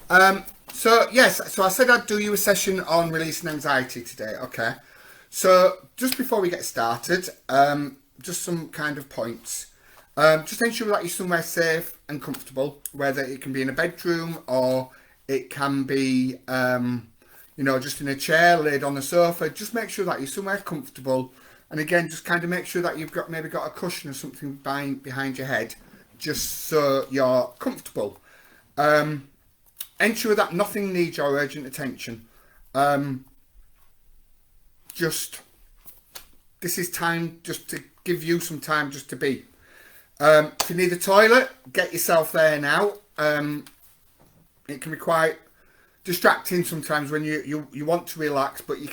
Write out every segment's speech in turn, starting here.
So yes, so I said I'd do you a session on releasing anxiety today. Okay. So just before we get started, just some kind of points. Just ensure that you're somewhere safe and comfortable, whether it can be in a bedroom or it can be, just in a chair, laid on the sofa. Just make sure that you're somewhere comfortable, and again, just kind of make sure that you've got a cushion or something behind your head, just so you're comfortable. Ensure that nothing needs your urgent attention. Just this is time just to give you some time just to be. If you need a toilet, get yourself there now. It can be quite distracting sometimes when you want to relax, but you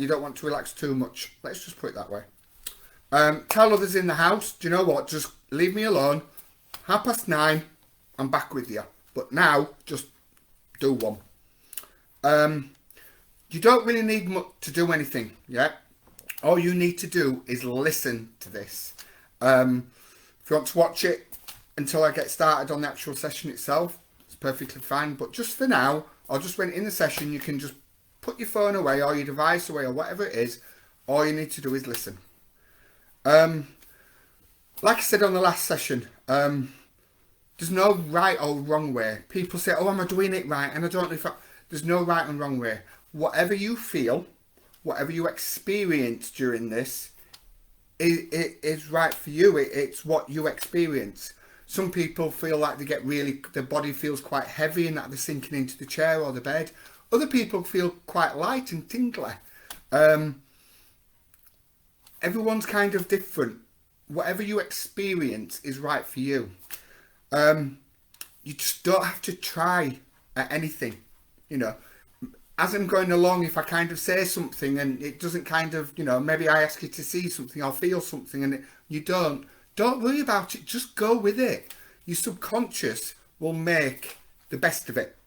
don't want to relax too much. Let's just put it that way. Tell others in the house, do you know what? Just leave me alone. 9:30, I'm back with you. But now, just do one. You don't really need much to do anything, yeah? All you need to do is listen to this. If you want to watch it until I get started on the actual session itself, it's perfectly fine. But just for now, or just when in the session, you can just put your phone away or your device away or whatever it is. All you need to do is listen. Like I said on the last session, there's no right or wrong way. People say, oh, am I doing it right? And I don't know if there's no right and wrong way. Whatever you feel, whatever you experience during this, it is right for you. It's what you experience. Some people feel like their body feels quite heavy and that they're sinking into the chair or the bed. Other people feel quite light and tingly. Everyone's kind of different. Whatever you experience is right for you. You just don't have to try at anything, as I'm going along. If I kind of say something and it doesn't maybe I ask you to see something or feel something and you don't worry about it. Just go with it. Your subconscious will make the best of it.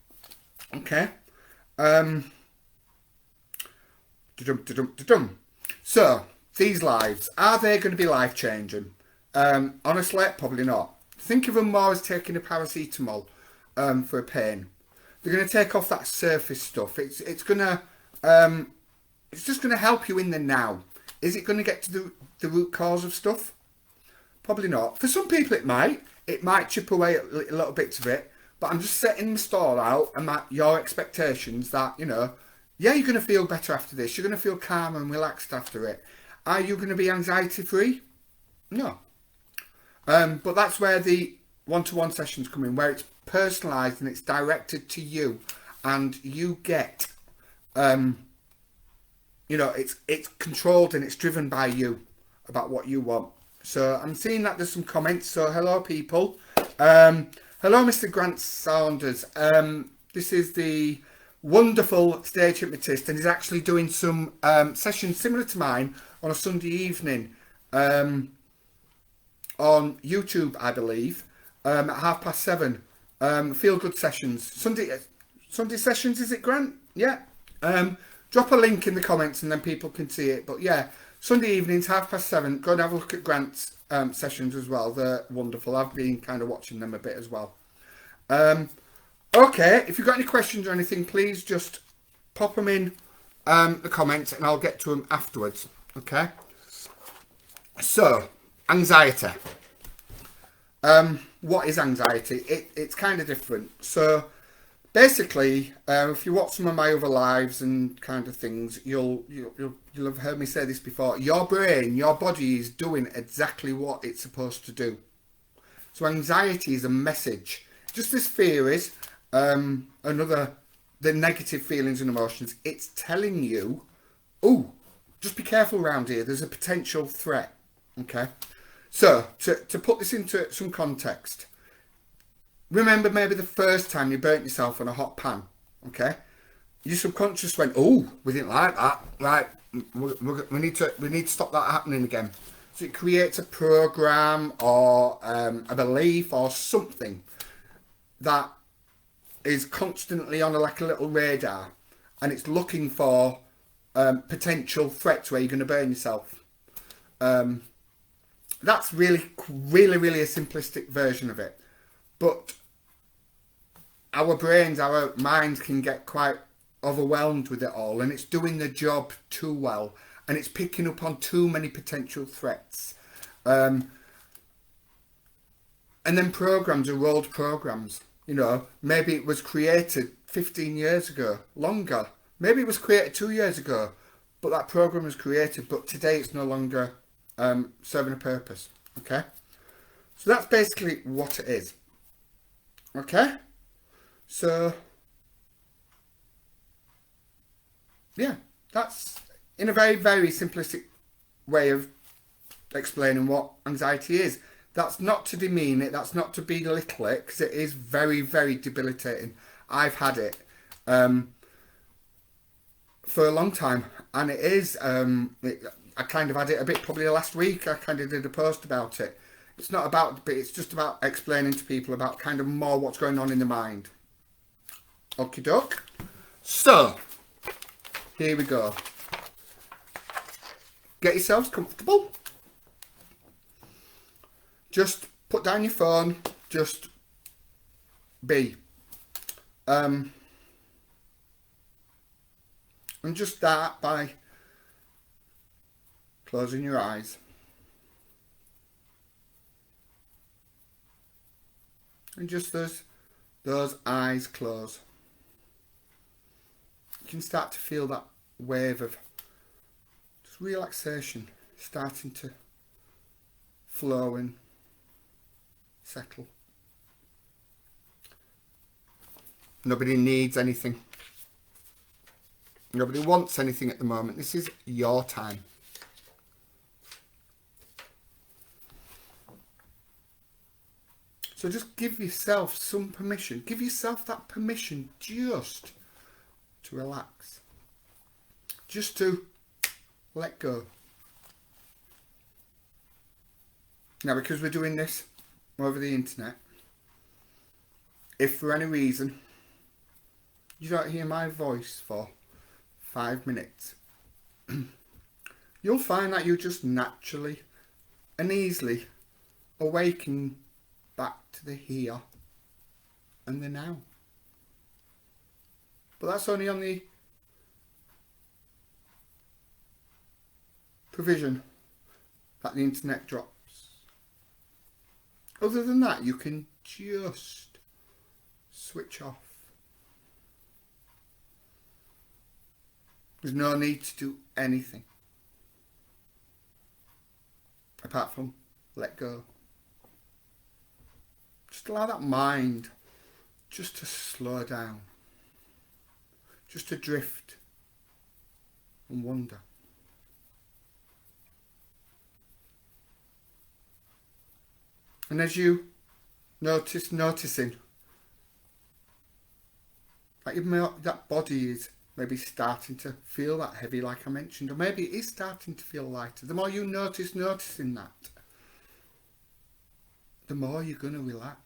Okay. So these lives, are they going to be life changing? Honestly, probably not. Think of them more as taking a paracetamol for a pain. They're going to take off that surface stuff. It's just going to help you in the now. Is it going to get to the root cause of stuff? Probably not. For some people, it might. It might chip away at little bits of it. But I'm just setting the stall out and your expectations that you're going to feel better after this. You're going to feel calm and relaxed after it. Are you going to be anxiety free? No. But that's where the one-to-one sessions come in, where it's personalised and it's directed to you, and you get, it's controlled and it's driven by you about what you want. So I'm seeing that there's some comments. So hello, people. Hello, Mr. Grant Saunders. This is the wonderful stage hypnotist, and he's actually doing some sessions similar to mine on a Sunday evening. On YouTube, I believe, at 7:30. Feel good sessions. Sunday sessions, is it, Grant? Yeah. Drop a link in the comments and then people can see it. But yeah, Sunday evenings, 7:30. Go and have a look at Grant's sessions as well. They're wonderful. I've been kind of watching them a bit as well. Okay, if you've got any questions or anything, please just pop them in the comments and I'll get to them afterwards. Okay. So, anxiety. What is anxiety? It's kind of different. So basically, if you watch some of my other lives and kind of things, you'll have heard me say this before. Your brain, your body is doing exactly what it's supposed to do. So anxiety is a message. Just as fear is the negative feelings and emotions. It's telling you, oh, just be careful around here. There's a potential threat. Okay. So, to put this into some context, remember maybe the first time you burnt yourself on a hot pan, okay? Your subconscious went, oh, we didn't like that, right? We need to stop that happening again. So it creates a program or a belief or something that is constantly on like a little radar, and it's looking for potential threats where you're going to burn yourself. That's really a simplistic version of it. But our brains, our minds can get quite overwhelmed with it all, and it's doing the job too well, and it's picking up on too many potential threats. And then programs are rolled programs. You know, maybe it was created 15 years ago, longer. Maybe it was created 2 years ago, but that program was created, but today it's no longer serving a purpose. Okay? So that's basically what it is. Okay? So, yeah, that's in a very, very simplistic way of explaining what anxiety is. That's not to demean it, that's not to belittle it, because it is very, very debilitating. I've had it for a long time, and it is, I kind of had it a bit probably last week. I kind of did a post about it. It's not about, but it's just about explaining to people about kind of more what's going on in the mind. Okie doke. So, here we go. Get yourselves comfortable. Just put down your phone. Just be. And just start by closing your eyes. And just as those eyes close, you can start to feel that wave of just relaxation starting to flow and settle. Nobody needs anything. Nobody wants anything at the moment. This is your time. So just give yourself some permission. Give yourself that permission just to relax. Just to let go. Now, because we're doing this over the internet, if for any reason you don't hear my voice for 5 minutes, you'll find that you just naturally and easily awaken back to the here and the now. But that's only on the provision that the internet drops. Other than that, you can just switch off. There's no need to do anything apart from let go. Just allow that mind just to slow down, just to drift and wander. And as you noticing that that body is maybe starting to feel that heavy, like I mentioned, or maybe it is starting to feel lighter. The more you noticing that, the more you're going to relax.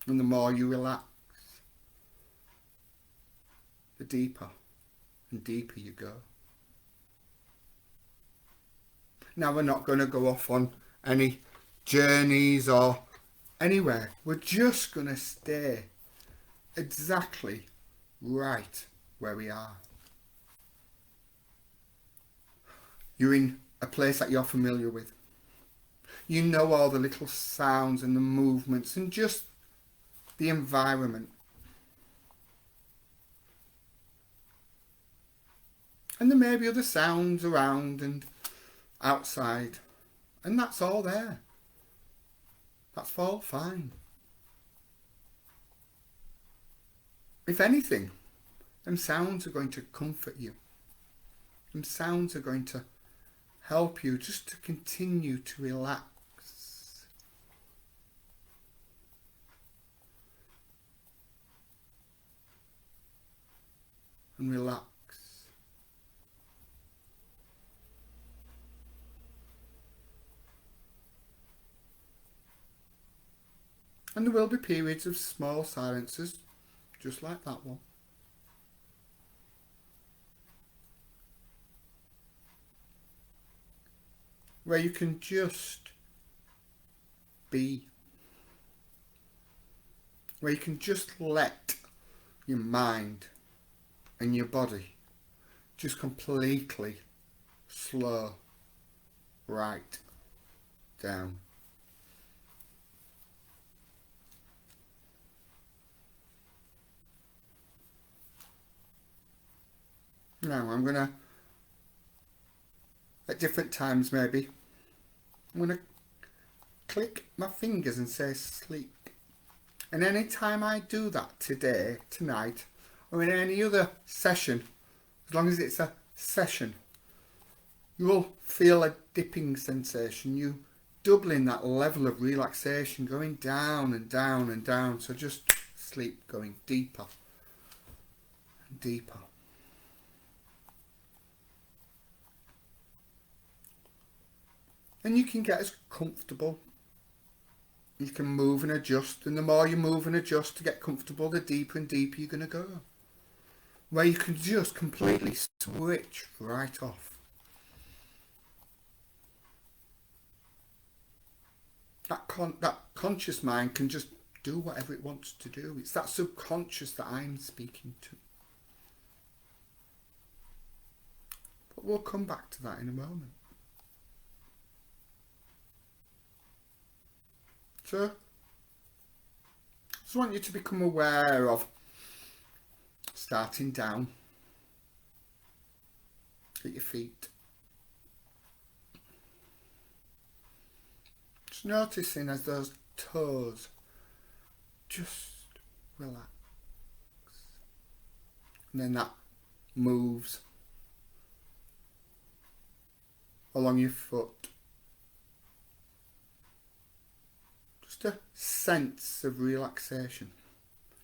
And the more you relax, the deeper and deeper you go. Now, we're not going to go off on any journeys or anywhere. We're just going to stay exactly right where we are. You're in a place that you're familiar with. You know all the little sounds and the movements and just the environment. And there may be other sounds around and outside, and that's all there. That's all fine. If anything, them sounds are going to comfort you. Them sounds are going to help you just to continue to relax. And relax. And there will be periods of small silences, just like that one. where you can just be, where you can just let your mind and your body just completely slow right down. Now I'm going to, at different times maybe, I'm going to click my fingers and say sleep. And any time I do that today, tonight, or in any other session, as long as it's a session, you will feel a dipping sensation, you doubling that level of relaxation, going down and down and down. So just sleep, going deeper and deeper. And you can get as comfortable. You can move and adjust, and the more you move and adjust to get comfortable, the deeper and deeper you're going to go. Where you can just completely switch right off. That conscious mind can just do whatever it wants to do. It's that subconscious that I'm speaking to. But we'll come back to that in a moment. So, I just want you to become aware of starting down at your feet. Just noticing as those toes just relax. And then that moves along your foot. Just a sense of relaxation.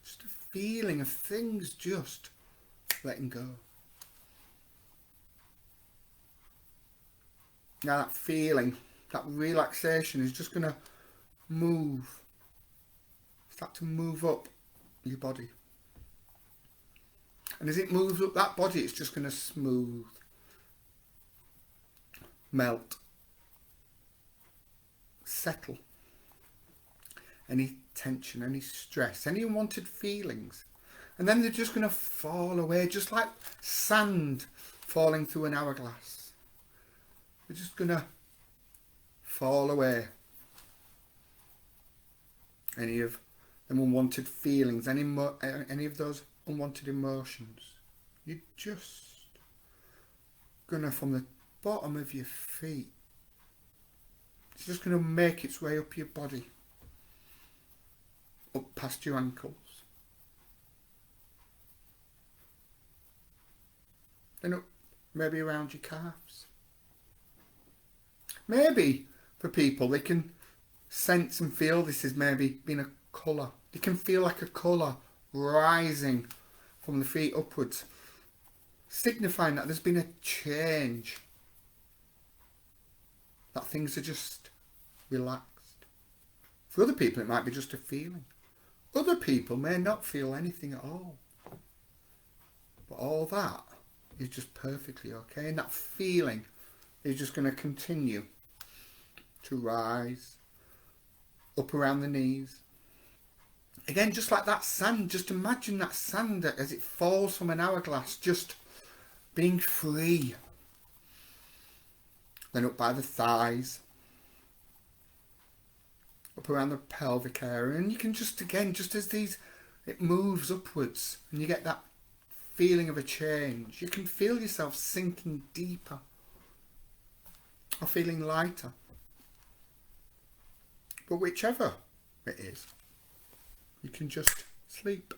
Just a feeling of things just letting go. Now that feeling, that relaxation is just going to start to move up your body. And as it moves up that body, it's just going to smooth, melt, settle any tension, any stress, any unwanted feelings. And then they're just going to fall away, just like sand falling through an hourglass. They're just going to fall away. Any of them unwanted feelings, any of those unwanted emotions. You're just going to, from the bottom of your feet, it's just going to make its way up your body. Up past your ankles. Then up maybe around your calves. Maybe for people they can sense and feel this is maybe been a colour. They can feel like a colour rising from the feet upwards, signifying that there's been a change. That things are just relaxed. For other people it might be just a feeling. Other people may not feel anything at all. But all that is just perfectly okay. And that feeling is just going to continue to rise up around the knees. Again, just like that sand, just imagine that sand as it falls from an hourglass, just being free. Then up by the thighs. Up around the pelvic area, and you can just, again, just as it moves upwards and you get that feeling of a change, you can feel yourself sinking deeper or feeling lighter. But whichever it is, you can just sleep.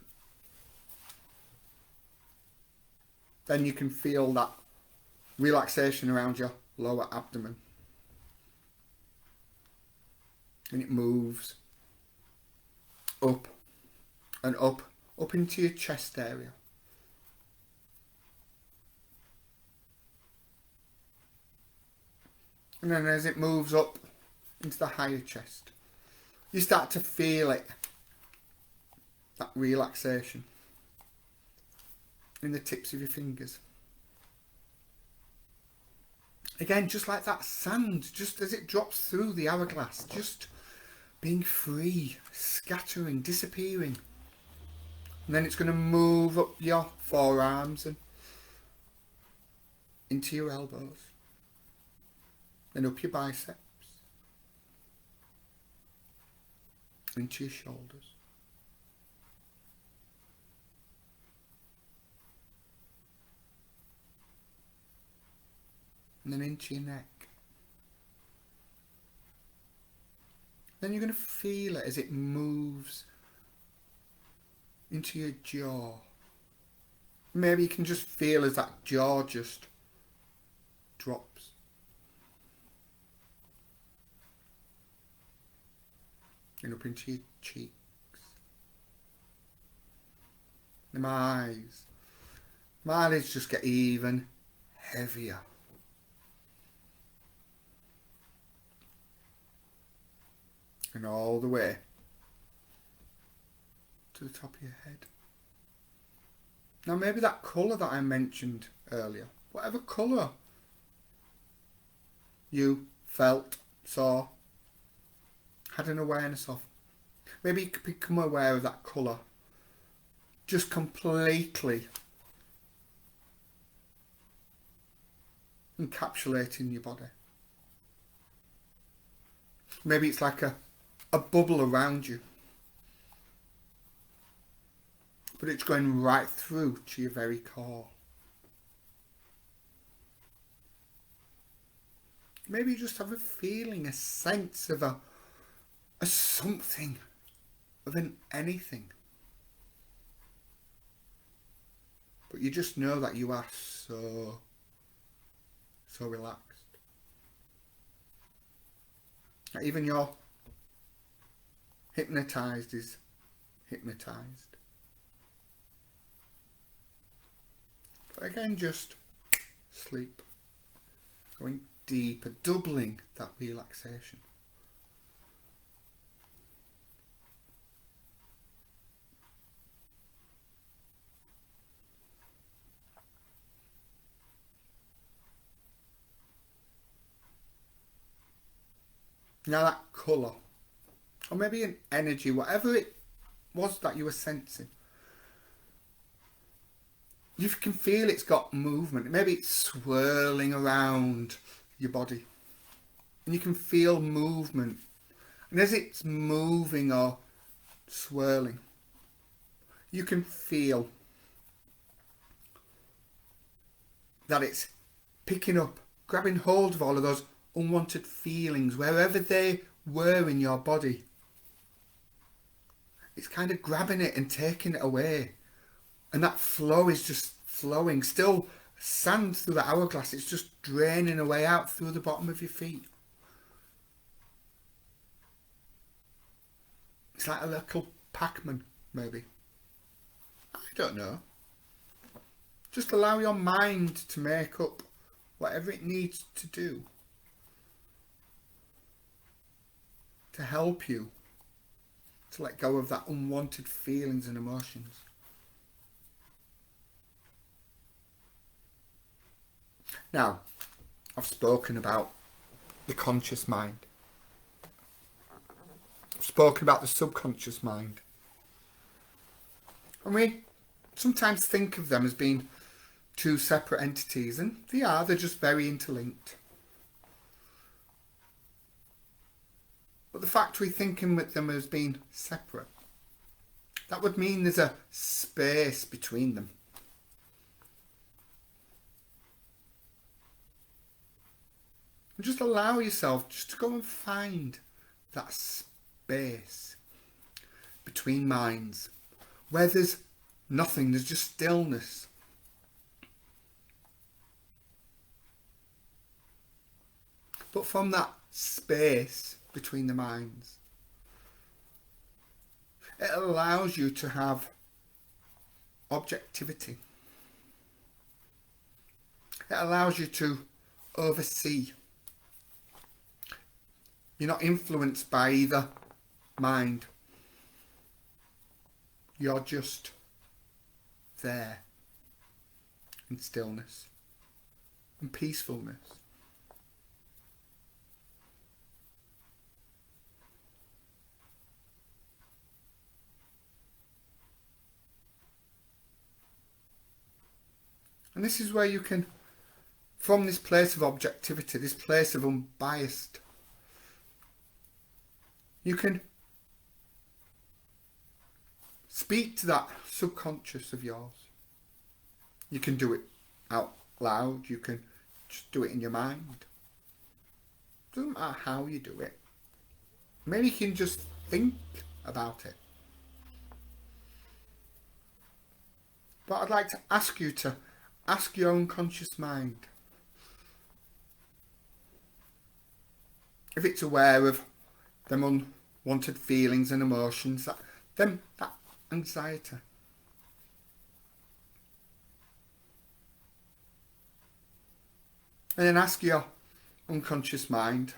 Then you can feel that relaxation around your lower abdomen. And it moves up and up into your chest area. And then as it moves up into the higher chest, you start to feel it, that relaxation in the tips of your fingers. Again, just like that sand, just as it drops through the hourglass, just being free, scattering, disappearing. And then it's going to move up your forearms and into your elbows, then up your biceps, into your shoulders. And then into your neck. Then you're going to feel it as it moves into your jaw. Maybe you can just feel as that jaw just drops. And up into your cheeks. And my eyes. My eyelids just get even heavier. And all the way to the top of your head. Now maybe that colour that I mentioned earlier, whatever colour you felt, saw, had an awareness of, maybe you could become aware of that colour just completely encapsulating your body. Maybe it's like a bubble around you, but it's going right through to your very core. Maybe you just have a feeling, a sense of a something, of an anything. But you just know that you are so relaxed. Even your hypnotized is hypnotized. But again, just sleep. Going deeper, doubling that relaxation. Now that colour, or maybe an energy, whatever it was that you were sensing, you can feel it's got movement. Maybe it's swirling around your body. And you can feel movement. And as it's moving or swirling, you can feel that it's picking up, grabbing hold of all of those unwanted feelings, wherever they were in your body. It's kind of grabbing it and taking it away. And that flow is just flowing. Still sand through the hourglass. It's just draining away out through the bottom of your feet. It's like a little Pac-Man, maybe. I don't know. Just allow your mind to make up whatever it needs to do to help you to let go of that unwanted feelings and emotions. Now, I've spoken about the conscious mind. I've spoken about the subconscious mind. And we sometimes think of them as being two separate entities, and they're just very interlinked. But the fact we're thinking with them as being separate, that would mean there's a space between them. And just allow yourself just to go and find that space between minds where there's nothing, there's just stillness. But from that space between the minds, it allows you to have objectivity. It allows you to oversee. You're not influenced by either mind. You're just there in stillness and peacefulness. And this is where you can, from this place of objectivity, this place of unbiased, you can speak to that subconscious of yours. You can do it out loud, you can just do it in your mind. Doesn't matter how you do it. Maybe you can just think about it. But I'd like to ask you to ask your unconscious mind if it's aware of them unwanted feelings and emotions, that anxiety. And then ask your unconscious mind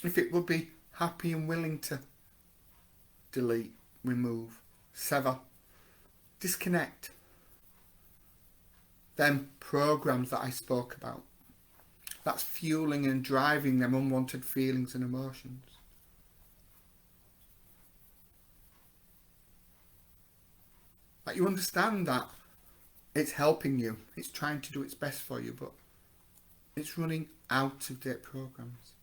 if it would be happy and willing to delete, remove, sever, disconnect them programs that I spoke about. That's fueling and driving them unwanted feelings and emotions. That you understand that it's helping you, it's trying to do its best for you, but it's running out of date programs.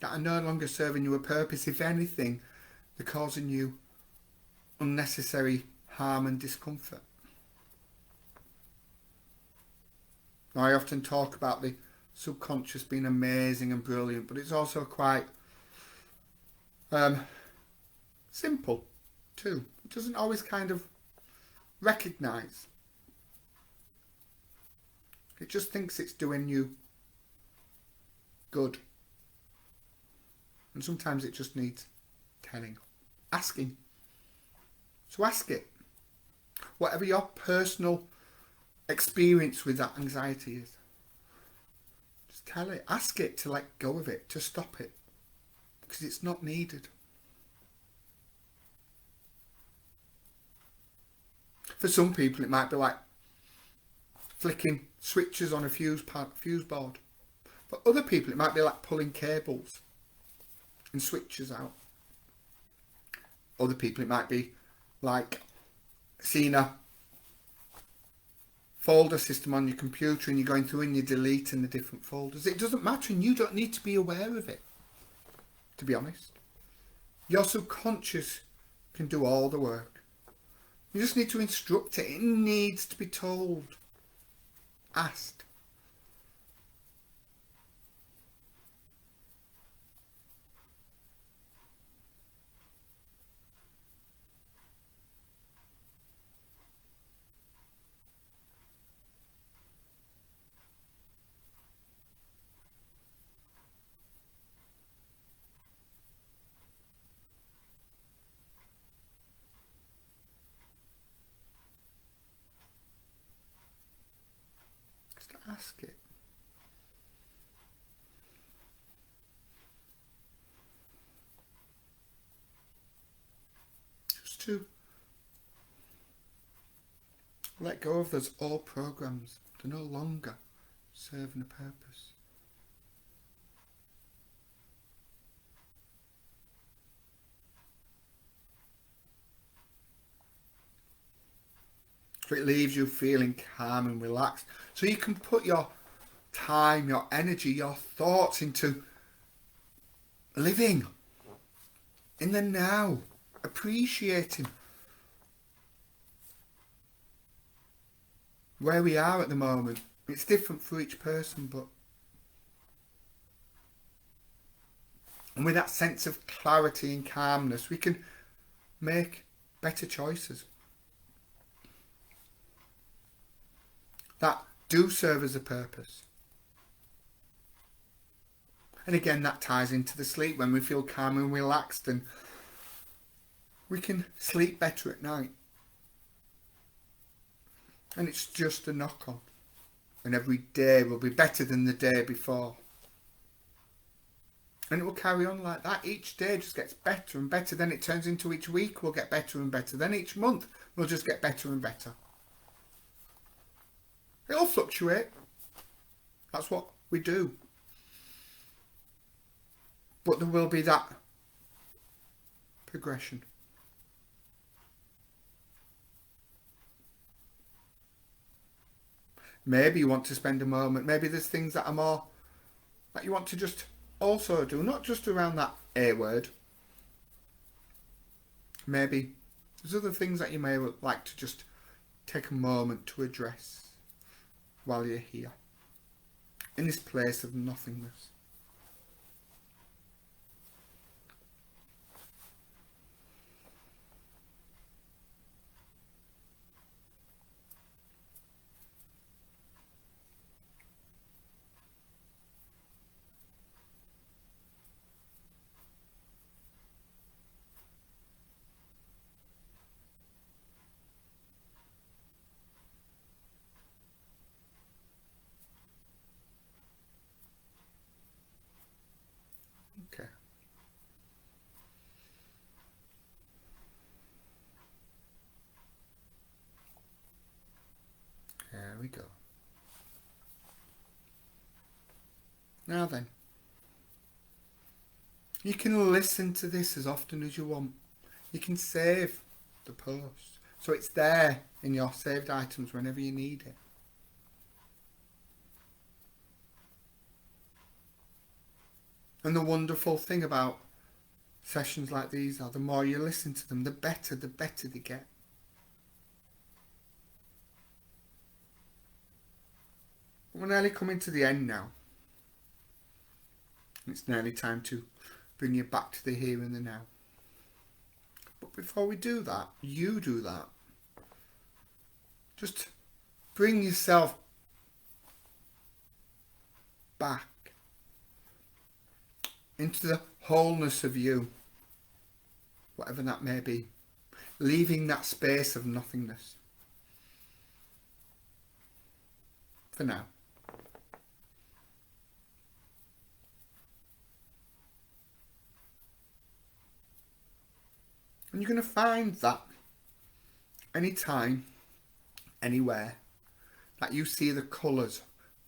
That are no longer serving you a purpose. If anything, they're causing you unnecessary harm and discomfort. Now, I often talk about the subconscious being amazing and brilliant, but it's also quite simple too. It doesn't always kind of recognise. It just thinks it's doing you good. And sometimes it just needs telling, asking. So ask it. Whatever your personal experience with that anxiety is, just tell it. Ask it to let go of it, to stop it. Because it's not needed. For some people it might be like flicking switches on a fuse board. For other people it might be like pulling cables and switches out. Other people it might be like seeing a folder system on your computer and you're going through and you're deleting the different folders. It doesn't matter, and you don't need to be aware of it, to be honest. Your subconscious can do all the work. You just need to instruct it. It needs to be told, asked. Ask it. Just to let go of those old programs. They're no longer serving a purpose. So it leaves you feeling calm and relaxed. So you can put your time, your energy, your thoughts into living in the now, appreciating where we are at the moment. It's different for each person, but and with that sense of clarity and calmness, we can make better choices that do serve as a purpose. And again, that ties into the sleep. When we feel calm and relaxed, and we can sleep better at night. And it's just a knock on. And every day will be better than the day before. And it will carry on like that. Each day just gets better and better. Then it turns into each week will get better and better. Then each month will just get better and better. It'll fluctuate. That's what we do. but there will be that progression. Maybe you want to spend a moment, maybe there's things that are more that you want to just also do, not just around that A word. Maybe there's other things that you may like to just take a moment to address while you're here, in this place of nothingness. Okay. There we go. Now then, you can listen to this as often as you want. You can save the post, so it's there in your saved items whenever you need it. And the wonderful thing about sessions like these are the more you listen to them, the better they get. We're nearly coming to the end now. It's nearly time to bring you back to the here and the now. But before we do that, you do that. Just bring yourself back into the wholeness of you, whatever that may be, leaving that space of nothingness for now. And you're going to find that anytime, anywhere, that you see the colours,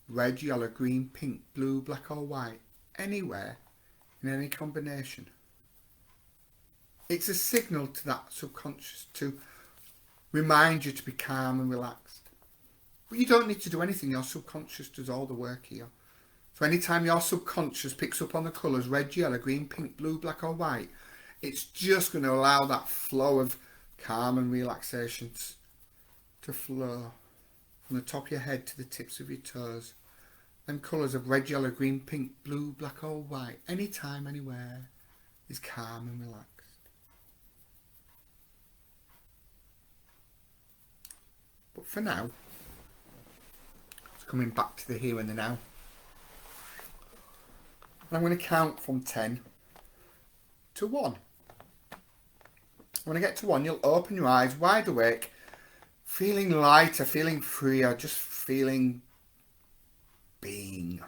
red, yellow, green, pink, blue, black or white, anywhere, in any combination, it's a signal to that subconscious to remind you to be calm and relaxed. But you don't need to do anything, your subconscious does all the work here. So anytime your subconscious picks up on the colours red, yellow, green, pink, blue, black or white, it's just going to allow that flow of calm and relaxations to flow from the top of your head to the tips of your toes. Them colours of red, yellow, green, pink, blue, black or white, anytime, anywhere, is calm and relaxed. But for now, it's coming back to the here and the now. And I'm going to count from 10 to 1. When I get to 1, you'll open your eyes wide awake, feeling lighter, feeling freer, just feeling being.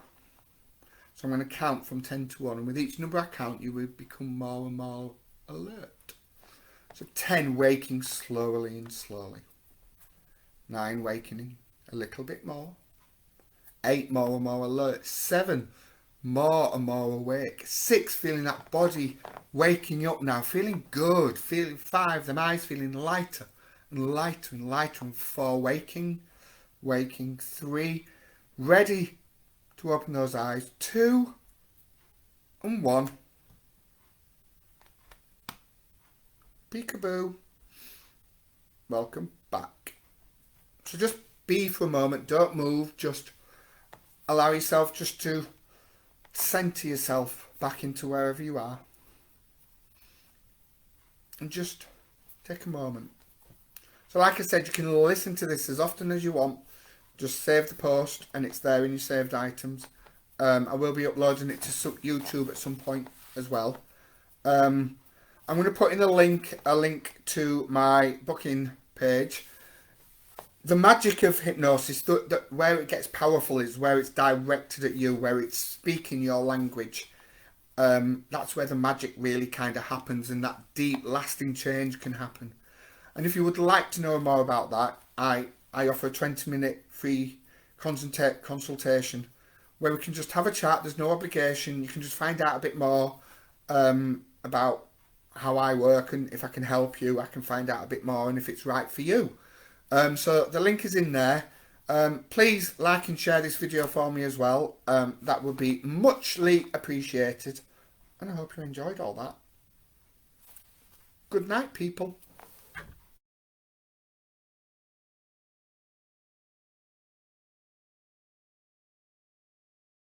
So I'm going to count from 10 to 1, and with each number I count, you will become more and more alert. So 10, waking slowly and slowly. 9, wakening a little bit more. 8, more and more alert. 7, more and more awake. 6, feeling that body waking up now, feeling good. Feeling 5, the eyes feeling lighter and lighter and lighter. And 4, waking. 3, ready to open those eyes. 2 and 1. Peekaboo. Welcome back. So just be for a moment, don't move, just allow yourself just to center yourself back into wherever you are. And just take a moment. So like I said, you can listen to this as often as you want. Just save the post and it's there in your saved items. I will be uploading it to YouTube at some point as well. I'm going to put in a link to my booking page. The magic of hypnosis, where it gets powerful, is where it's directed at you, where it's speaking your language. That's where the magic really kind of happens, and that deep, lasting change can happen. And if you would like to know more about that, I offer a 20-minute free consultation where we can just have a chat. There's no obligation. You can just find out a bit more about how I work, and if I can help you, I can find out a bit more, and if it's right for you. So the link is in there. Please like and share this video for me as well. That would be muchly appreciated. And I hope you enjoyed all that. Good night, people.